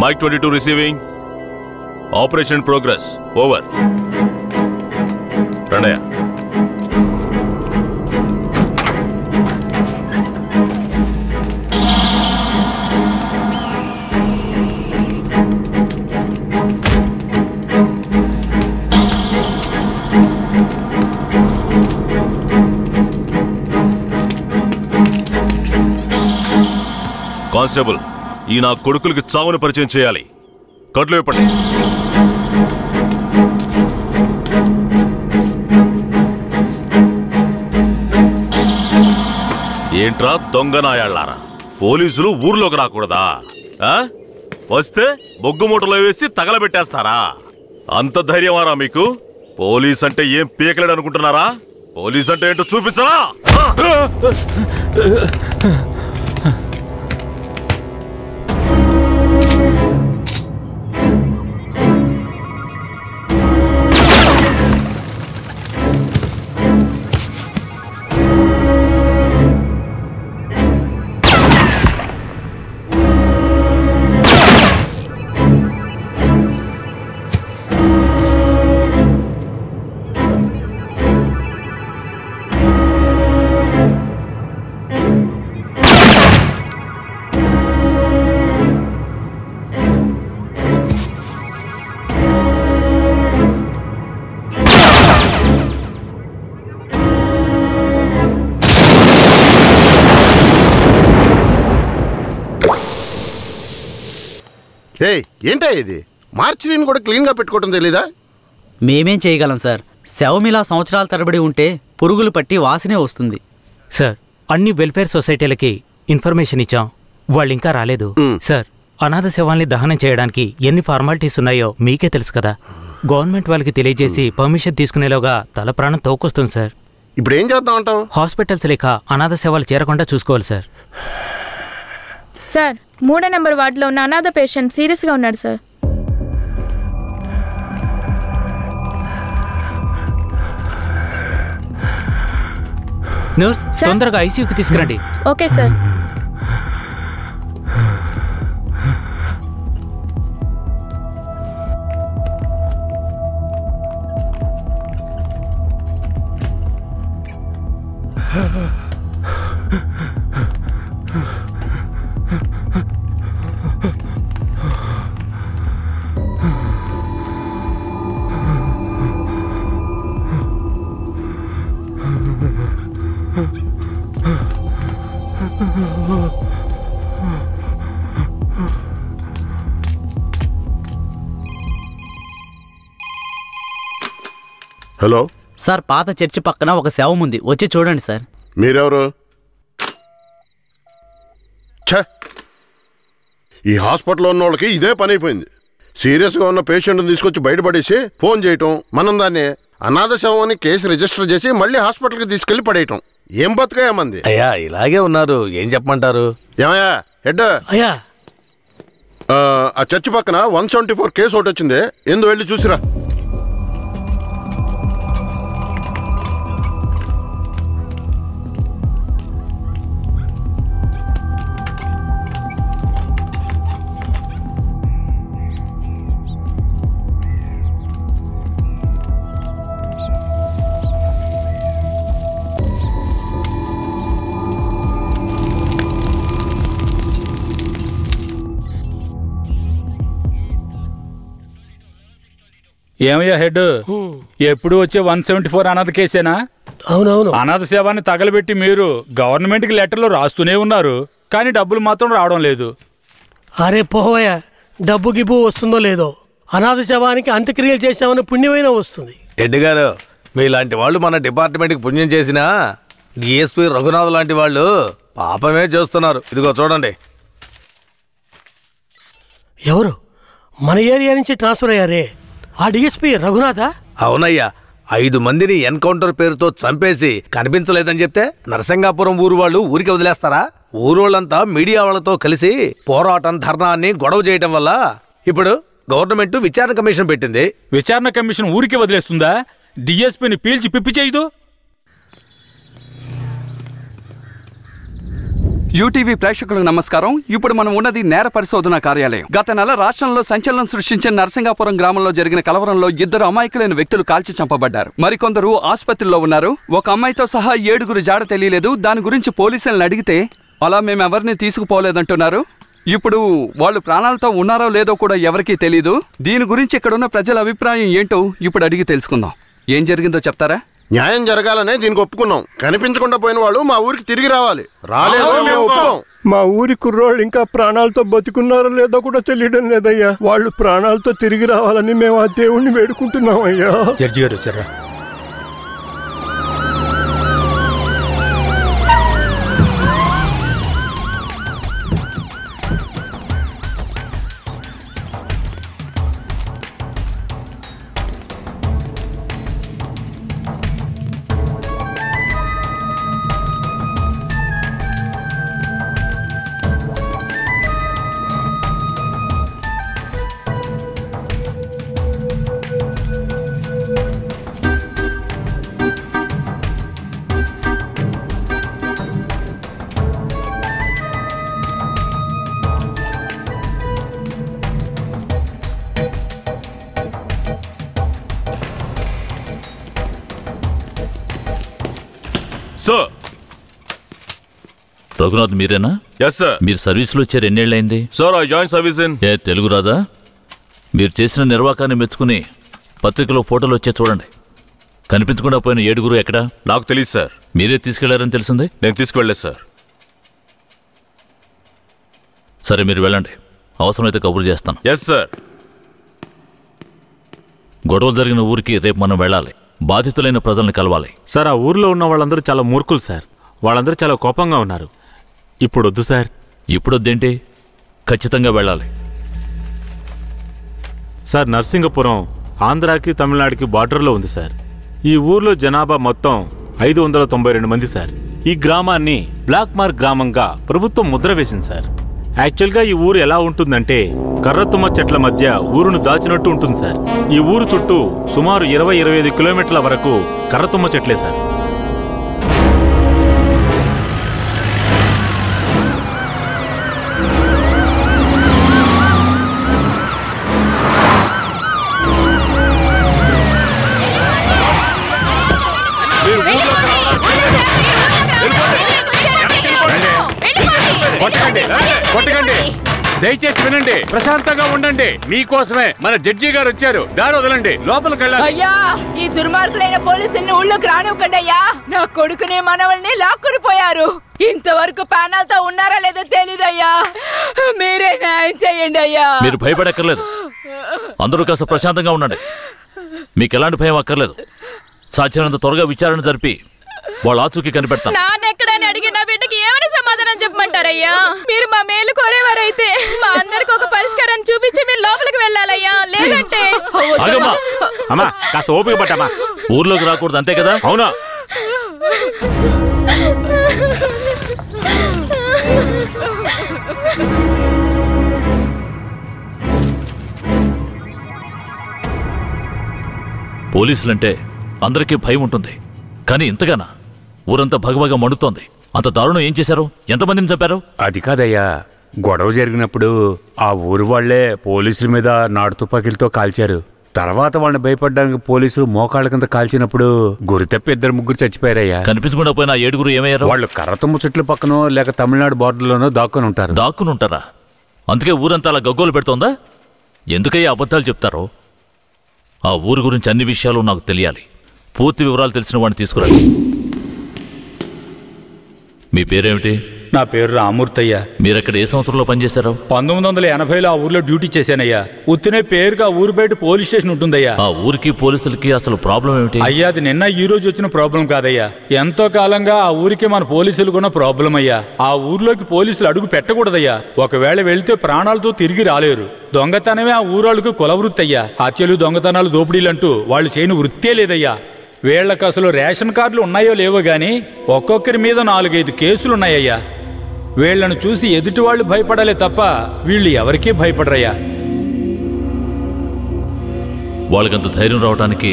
Mike 22 receiving. Operation progress. Over. Ranaya. Constable ఈ నా కొడుకులకి చావును పరిచయం చేయాలి. కట్లు ఇప్పండి. ఏంట్రా దొంగ నాయాళ్ళారా, పోలీసులు ఊర్లోకి రాకూడదా? వస్తే బొగ్గు మూటలో వేసి తగలబెట్టేస్తారా? అంత ధైర్యమారా మీకు? పోలీస్ అంటే ఏం పీకలేడు అనుకుంటున్నారా? పోలీస్ అంటే ఏంటో చూపించరా? ఏంటా ఇది? మార్చిని కూడా క్లీన్ గా పెట్టుకోవడం తెలీదా? మేమేం చేయగలం సార్? శవమిలా సంవత్సరాల తరబడి ఉంటే పురుగులు పట్టి వాసనే వస్తుంది సార్. అన్ని వెల్ఫేర్ సొసైటీలకి ఇన్ఫర్మేషన్ ఇచ్చాం, వాళ్ళు ఇంకా రాలేదు సార్. అనాథ శవాల్ని దహనం చేయడానికి ఎన్ని ఫార్మాలిటీస్ ఉన్నాయో మీకే తెలుసు కదా. గవర్నమెంట్ వాళ్ళకి తెలియజేసి పర్మిషన్ తీసుకునేలోగా తల ప్రాణం తోకొస్తుంది సార్. ఇప్పుడు ఏం చేద్దాం అంటావు? హాస్పిటల్స్ లేక అనాథ శవాలు చేరకుండా చూసుకోవాలి సార్. సార్ 3వ నెంబర్ వార్డులో ఉన్న అనాథ పేషెంట్ సీరియస్గా ఉన్నాడు సార్. నర్స్ తొందరగా ఐసీయూకి తీసుకురండి. Okay sir. హలో సార్, పాత చర్చి పక్కన ఒక శవం ఉంది, వచ్చి చూడండి సార్. మీరెవరు? ఈ హాస్పిటల్లో ఉన్న వాళ్ళకి ఇదే పని అయిపోయింది. సీరియస్గా ఉన్న పేషెంట్ని తీసుకొచ్చి బయటపడేసి ఫోన్ చేయటం, మనం దాన్ని అనాథ శవం అని కేసు రిజిస్టర్ చేసి మళ్ళీ హాస్పిటల్కి తీసుకెళ్లి పడేయటం. ఏం బతుకయ్యామంది? అయ్యా ఇలాగే ఉన్నారు, ఏం చెప్పమంటారు? ఏమయ్యా హెడ్? అయ్యా ఆ చర్చి పక్కన 174 కేసు ఒకటి వచ్చింది, ఎందు వెళ్ళి చూసిరా. ఏమయ్యా హెడ్, ఎప్పుడు వచ్చే 174 అనాథ కేసేనా? అవునవును. అనాథ సేవాన్ని తగలబెట్టి మీరు గవర్నమెంట్కి లెటర్లు రాస్తూనే ఉన్నారు, కానీ డబ్బులు మాత్రం రావడం లేదు. అరే పోవయ్యా, డబ్బు గిబ్బు వస్తుందో లేదో, అనాథ శవానికి అంత్యక్రియలు చేసామని పుణ్యమైనా వస్తుంది. హెడ్ గారు, మీలాంటి వాళ్ళు మన డిపార్ట్మెంట్కి పుణ్యం చేసినా డిఎస్పీ రఘునాథ్ లాంటి వాళ్ళు పాపమే చేస్తున్నారు. ఇదిగో చూడండి. ఎవరు? మన ఏరియా నుంచి ట్రాన్స్ఫర్ అయ్యారే, ఆ డిఎస్పీ రఘునాథా? అవునయ్యా, 5 మందిని ఎన్కౌంటర్ పేరుతో చంపేసి కనిపించలేదని చెప్తే నరసింగాపురం ఊరు వాళ్ళు ఊరికి వదిలేస్తారా? ఊరోళ్ళంతా మీడియా వాళ్లతో కలిసి పోరాటం, ధర్నాన్ని గొడవ చేయటం వల్ల ఇప్పుడు గవర్నమెంట్ విచారణ కమిషన్ పెట్టింది. విచారణ కమిషన్ ఊరికి వదిలేస్తుందా? డిఎస్పీని పీల్చి పిప్పి చేయదు. యూటీవీ ప్రేక్షకులకు నమస్కారం. ఇప్పుడు మనం ఉన్నది నేర పరిశోధన కార్యాలయం. గత నెల రాష్ట్రంలో సంచలనం సృష్టించిన నరసింగాపురం గ్రామంలో జరిగిన కలవరంలో 2 అమాయకులైన వ్యక్తులు కాల్చి చంపబడ్డారు. మరికొందరు ఆసుపత్రిలో ఉన్నారు. ఒక అమ్మాయితో సహా 7 జాడ తెలియలేదు. దాని గురించి పోలీసులను అడిగితే అలా మేమెవరిని తీసుకుపోలేదంటున్నారు. ఇప్పుడు వాళ్ళు ప్రాణాలతో ఉన్నారో లేదో కూడా ఎవరికీ తెలీదు. దీని గురించి ఇక్కడున్న ప్రజల అభిప్రాయం ఏంటో ఇప్పుడు అడిగి తెలుసుకుందాం. ఏం జరిగిందో చెప్తారా? న్యాయం జరగాలనే దీనికి ఒప్పుకున్నాం. కనిపించకుండా పోయిన వాళ్ళు మా ఊరికి తిరిగి రావాలి. రాలేదో మేము ఒప్పుకోం. మా ఊరి కుర్రోళ్ళు ఇంకా ప్రాణాలతో బతుకున్నారో లేదో కూడా తెలియడం లేదయ్యా. వాళ్ళు ప్రాణాలతో తిరిగి రావాలని మేము ఆ దేవుణ్ణి వేడుకుంటున్నాం అయ్యా. జడ్జి గారు వచ్చారా? సార్, రఘునాథ్ మీరేనా? Yes sir. మీరు సర్వీస్లో వచ్చారు ఎన్నేళ్ళైంది? Sir I join service in. Telugu రాదా? మీరు చేసిన నిర్వాకాన్ని మెచ్చుకుని పత్రికలో ఫోటోలు వచ్చే చూడండి. కనిపించకుండా పోయిన 7 ఎక్కడా? నాకు తెలియదు సార్. మీరే తీసుకెళ్లారని తెలిసింది? నేను తీసుకువెళ్ళలేదు సార్. సరే మీరు వెళ్ళండి, అవసరమైతే కబురు చేస్తాను. Yes sir. గొడవలు జరిగిన ఊరికి రేపు మనం వెళ్ళాలి. బాధితులైన ప్రజల్ని కలవాలి. సార్, ఆ ఊర్లో ఉన్న వాళ్ళందరూ చాలా మూర్ఖులు సార్. వాళ్ళందరూ చాలా కోపంగా ఉన్నారు. ఇప్పుడొద్దు సార్. ఇప్పుడొద్దేంటి? ఖచ్చితంగా వెళ్ళాలి సార్. నర్సింగపురం ఆంధ్రాకి తమిళనాడుకి బార్డర్లో ఉంది సార్. ఈ ఊర్లో జనాభా మొత్తం 592 మంది సార్. ఈ గ్రామాన్ని బ్లాక్ మార్క్ గ్రామంగా ప్రభుత్వం ముద్ర వేసింది సార్. యాక్చువల్గా ఈ ఊరు ఎలా ఉంటుందంటే కర్రతుమ్మ చెట్ల మధ్య ఊరును దాచినట్టు ఉంటుంది సార్. ఈ ఊరు చుట్టూ సుమారు 20-25 కిలోమీటర్ల వరకు కర్రతుమ్మ చెట్లే సార్. కొట్టకండి, దయచేసి వినండి, ప్రశాంతంగా ఉండండి. మీకోసమే మన జడ్జి గారు వచ్చారు. దారి వదలండి, లోపలికి వెళ్ళాలి. అయ్యా, ఈ దుర్మార్గులైన పోలీసుల్ని ఊళ్ళోకి రానివ్వకండి అయ్యా. నా కొడుకుని మనవల్ని లాక్కుని పోయారు. ఇంతవరకు ప్యానల్తో ఉన్నారా లేదో తెలీదయ్యా. మీరే న్యాయం చేయండి అయ్యా. మీరు భయపడక్కర్లేదు. అందరూ కాస్త ప్రశాంతంగా ఉండండి. మీకు ఎలాంటి భయం అక్కర్లేదు. సాధ్యమైనంత త్వరగా విచారణ జరిపి వాళ్ళ ఆచూకీ కనిపెడతాం. నాన్నెక్కడని అడిగిన బిడ్డకి ఏమని సమాధానం చెప్పమంటారయ్యా? మీరు మా మేలు కోరేవారైతే మా అందరికి ఒక పరిష్కారం చూపించి మీరు లోపలికి వెళ్ళాలయ్యా. లేదంటే అమ్మా కాస్త ఓపిక పట్టమ్మా. ఊర్లోకి రాకూడదు అంతే కదా? అవునా? పోలీసులంటే అందరికీ భయం ఉంటుంది, కానీ ఇంతగానా? ఊరంతా భగభగ మండుతోంది. అంత దారుణం ఏం చేశారు? ఎంతమందిని చంపారు? అది కాదయ్యా, గొడవ జరిగినప్పుడు ఆ ఊరు వాళ్లే పోలీసుల మీద నాటు తుపాకీలతో కాల్చారు. తర్వాత వాళ్ళని భయపడడానికి పోలీసులు మోకాళ్ళ కింద కాల్చినప్పుడు గురి తప్పి 2-3 చచ్చిపోయారయ్యా. కనిపించకుండా పోయిన 7 ఏమయ్యారు? వాళ్ళు కర్రతుమ్మ చెట్ల పక్కనో లేక తమిళనాడు బార్డర్లోనో దాక్కుని ఉంటారు. దాక్కుని ఉంటారా? అందుకే ఊరంతా అలా గగ్గోలు పెడుతోందా? ఎందుకయ్యా అబద్ధాలు చెప్తారో? ఆ ఊరు గురించి అన్ని విషయాలు నాకు తెలియాలి. పూర్తి వివరాలు తెలిసిన వాడిని తీసుకురండి. మీ పేరేమిటి? నా పేరు రామూర్తయ్య. మీరక్కడ ఏ సంవత్సరంలో పనిచేశారు? 1980లో ఆ ఊర్లో డ్యూటీ చేశానయ్యా. ఉత్తినే పేరుగా ఊరు బయట పోలీస్ స్టేషన్ ఉంటుందయ్యా. ఆ ఊరికి పోలీసులకి అసలు ప్రాబ్లం ఏమిటి? అయ్యా, అది నిన్న ఈ రోజు వచ్చిన ప్రాబ్లం కాదయ్యా. ఎంతో కాలంగా ఆ ఊరికి మన పోలీసులు కూడా ప్రాబ్లం అయ్యా. ఆ ఊర్లోకి పోలీసులు అడుగు పెట్టకూడదయ్యా. ఒకవేళ వెళ్తే ప్రాణాలతో తిరిగి రాలేరు. దొంగతనమే ఆ ఊరాళ్ళకు కులవృత్తి అయ్యా. హత్యలు, దొంగతనాలు, దోపిడీలంటూ వాళ్ళు చేయని వృత్తే లేదయ్యా. వీళ్లకు అసలు రేషన్ కార్డులు ఉన్నాయో లేవో గాని ఒక్కొక్కరి మీద 4-5 కేసులున్నాయ్యా. వీళ్లను చూసి ఎదుటి వాళ్ళు భయపడాలే తప్ప వీళ్ళు ఎవరికీ భయపడరయ్యా. వాళ్ళకంత ధైర్యం రావడానికి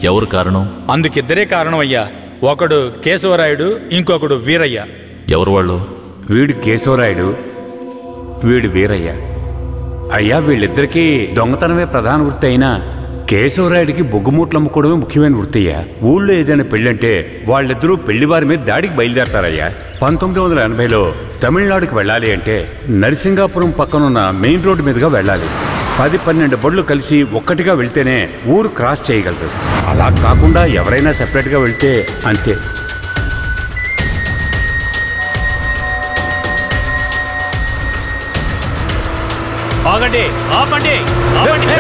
ఎవరు కారణం? అందుకిద్దరే కారణం అయ్యా. ఒకడు కేశవరాయుడు, ఇంకొకడు వీరయ్య. ఎవరు వాళ్ళు? వీడు కేశవరాయుడు, వీడు వీరయ్య. అయ్యా, వీళ్ళిద్దరికీ దొంగతనమే ప్రధాన వృత్తి అయినా కేశవరాయుడికి బొగ్గుమూట్లు అమ్ముకోవడమే ముఖ్యమైన వృత్తి అయ్యా. ఊళ్ళో ఏదైనా పెళ్ళంటే వాళ్ళిద్దరూ పెళ్లివారి మీద దాడికి బయలుదేరతారయ్యా. 1980లో తమిళనాడుకి వెళ్ళాలి అంటే నరసింగాపురం పక్కనున్న మెయిన్ రోడ్డు మీదుగా వెళ్ళాలి. 10-12 బళ్ళు కలిసి ఒక్కటిగా వెళ్తేనే ఊరు క్రాస్ చేయగలరు. అలా కాకుండా ఎవరైనా సెపరేట్గా వెళ్తే అంతే. ఆగండి, ఆపండి, ఆపండి.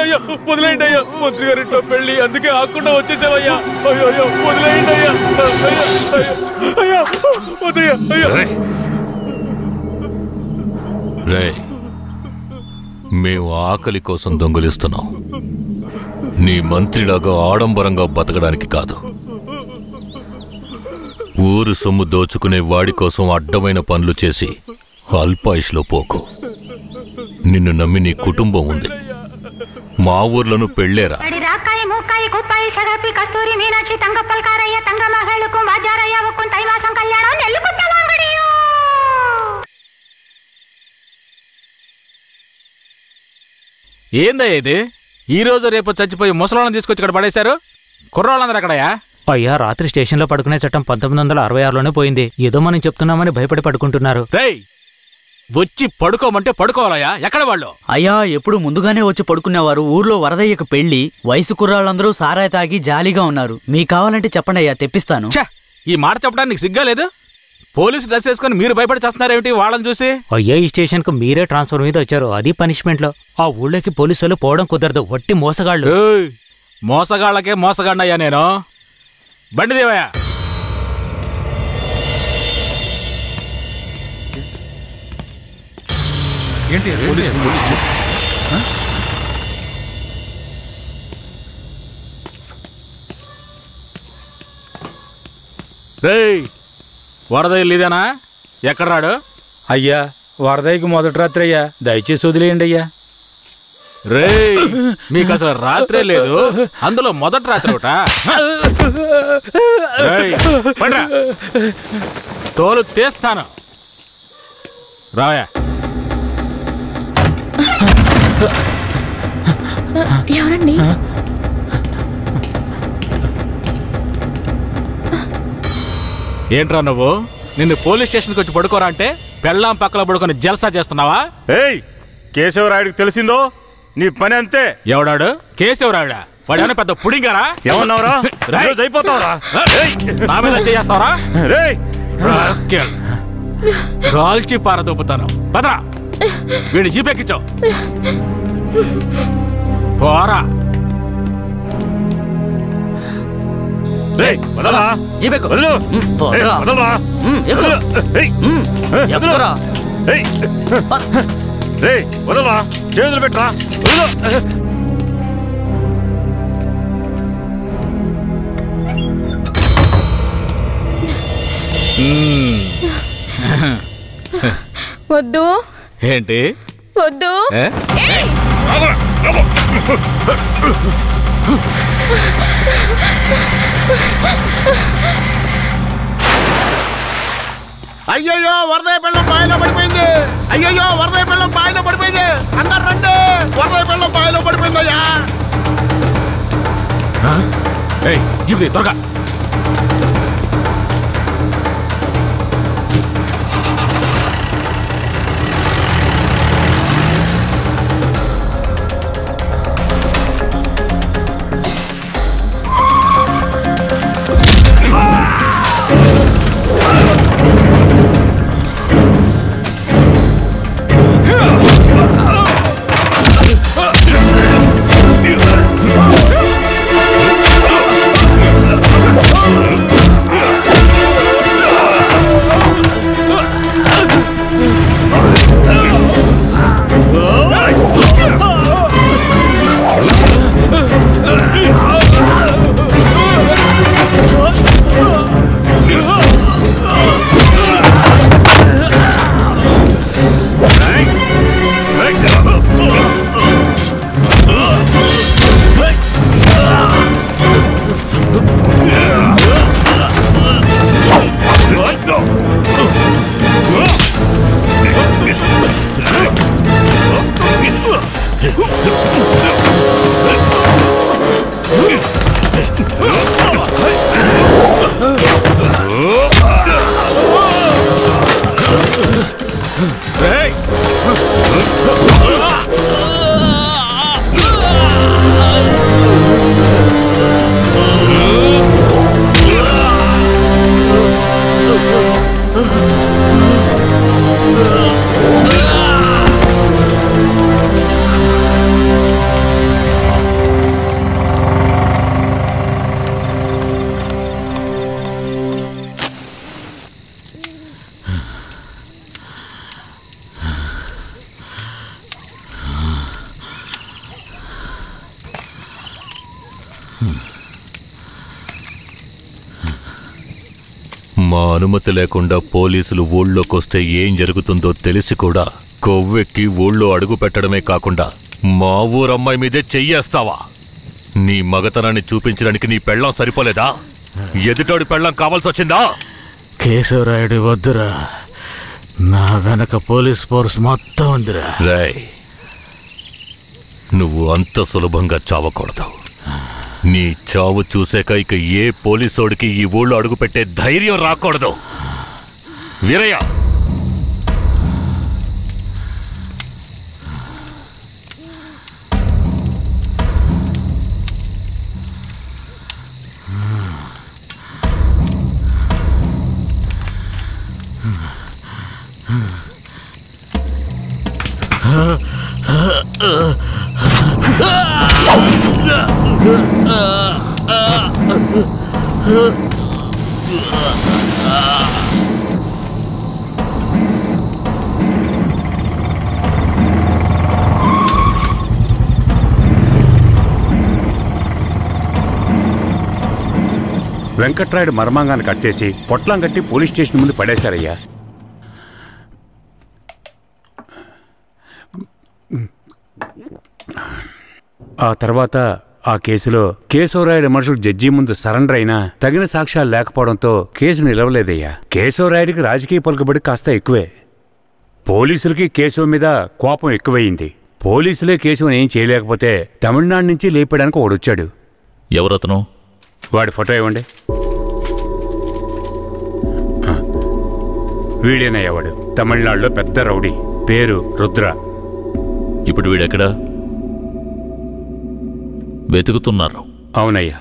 అయ్యో వదిలేయండి అయ్యా, మంత్రి గారింట్లో పెళ్లి, అందుకే ఆకుండా వచ్చేసావయ్యా. అయ్యో వదిలేయండి అయ్యా, అయ్యా వద్దయ్యా, అయ్యా. రే, మేము ఆకలి కోసం దొంగలిస్తున్నాం, నీ మంత్రిలాగా ఆడంబరంగా బతకడానికి కాదు. ఊరు సొమ్ము దోచుకునే వాడి కోసం అడ్డమైన పనులు చేసి అల్పాయుష్లో పోకు. నిన్ను నమ్మి నీ కుటుంబం ఉంది. మా ఊర్లను పెళ్ళేరా. ఏందయ్యా ఇది? ఈ రోజు రేపు చచ్చిపోయి ముసలాళ్ళని తీసుకొచ్చి ఇక్కడ పడేశారు. కుర్రాళ్ళందరూ ఎక్కడయ్యా? అయ్యా, రాత్రి స్టేషన్లో పడుకునే చట్టం 1966లోనే పోయింది. ఏదో మనం చెప్తున్నామని భయపడి పడుకుంటున్నారు. రేయ్, వచ్చి పడుకోమంటే పడుకోవాలయ్యా. ఎక్కడ వాళ్ళు? అయ్యా, ఎప్పుడు ముందుగానే వచ్చి పడుకునేవారు. ఊర్లో వరదయ్యకు పెళ్లి, వయసు కుర్రాళ్ళందరూ సారాయి తాగి జాలీగా ఉన్నారు. మీకు కావాలంటే చెప్పండి అయ్యా, తెప్పిస్తాను. ఈ మాట చెప్పడానికి సిగ్గా లేదు? పోలీసు డ్రెస్ వేసుకుని మీరు భయపడి చేస్తున్నారేమిటి వాళ్ళని చూసి? అయ్యా, ఈ స్టేషన్ కు మీరే ట్రాన్స్ఫర్ మీద వచ్చారు, అది పనిష్మెంట్ లో. ఆ ఊళ్ళోకి పోలీసులు పోవడం కుదరదు, వట్టి మోసగాళ్ళు. మోసగాళ్ళకే మోసగాడినయ్యా నేను. బండి దేవయ్యా. ఏంటి రేయ్, వరద ఇల్లుదేనా? ఎక్కడ రాడు? అయ్యా, వరదయ్యకి మొదటి రాత్రి అయ్యా, దయచేసి వదిలేయండి అయ్యా. రేయ్, మీకు అసలు రాత్రే లేదు, అందులో మొదటి రాత్రి ఒకట. తోలు తీస్తాను, రావయా. ఎవరండి? ఏంట్రా నువ్వు? నిన్ను పోలీస్ స్టేషన్కి వచ్చి పడుకోరా అంటే పెళ్ళాం పక్కన పడుకొని జల్సా చేస్తున్నావా? ఏయ్, కేశవరాయుడికి తెలిసిందో నీ పని అంతే. ఎవడాడు? కేశవరాయుడా? వాడేమైనా పెద్ద పుడింగారా? ఏమన్నావురా? అయిపోతావురా? నా మీద చేస్తావరా? కాల్చి పారదొప్పుతాను. పదరా, వీడిని జీపెక్కించావు. పోరా. వదలరా, చేతులు పెట్టరా. వద్దు. ఏంటి వద్దు. అయ్యయ్యో వరదయ్య పెళ్ళం బావిలో పడిపోయింది. అయ్యయ్యో వరదయ్య పెళ్ళం బావిలో పడిపోయింది. అందరు రండి, వరదయ్య పెళ్ళం బావిలో పడిపోయిందయ్యా. త్వరగా మా అనుమతి లేకుండా పోలీసులు ఊళ్ళోకొస్తే ఏం జరుగుతుందో తెలిసి కూడా కొవ్వెక్కి ఊళ్ళో అడుగు పెట్టడమే కాకుండా మా ఊరమ్మాయి మీదే చెయ్యేస్తావా? నీ మగతనాన్ని చూపించడానికి నీ పెళ్ళం సరిపోలేదా? ఎదుటోడి పెళ్ళం కావాల్సొచ్చిందా? కేశవరాయుడు వద్దురా, నా వెనక పోలీస్ ఫోర్స్ మొత్తం ఉందిరా. రాయ్, నువ్వు అంత సులభంగా చావకూడదు. నీ చావు చూసాక ఇక ఏ పోలీసోడికి ఈ ఊళ్ళో అడుగుపెట్టే ధైర్యం రాకూడదు. వీరయ్య, వెంకట్రాయుడు మర్మాంగాన్ని కట్టేసి పొట్లం కట్టి పోలీస్ స్టేషన్ ముందు పడేశారయ్యా. ఆ తర్వాత ఆ కేసులో కేశవరాయుడు మనుషులు జడ్జి ముందు సరెండర్ అయినా తగిన సాక్ష్యాలు లేకపోవడంతో కేసు నిలవలేదయ్యా. కేశవరాయుడికి రాజకీయ పలుకుబడి కాస్త ఎక్కువే. పోలీసులకి కేశవ మీద కోపం ఎక్కువయింది. పోలీసులే కేశవని ఏం చేయలేకపోతే తమిళనాడు నుంచి లేపడానికి ఒకడొచ్చాడు. ఎవరతను? వాడి ఫోటో ఇవ్వండి. వీడేనయ్యా వాడు. తమిళనాడులో పెద్ద రౌడీ, పేరు రుద్ర. ఇప్పుడు వీడెక్కడా? వెతుకుతున్నారు. అవునయ్యా.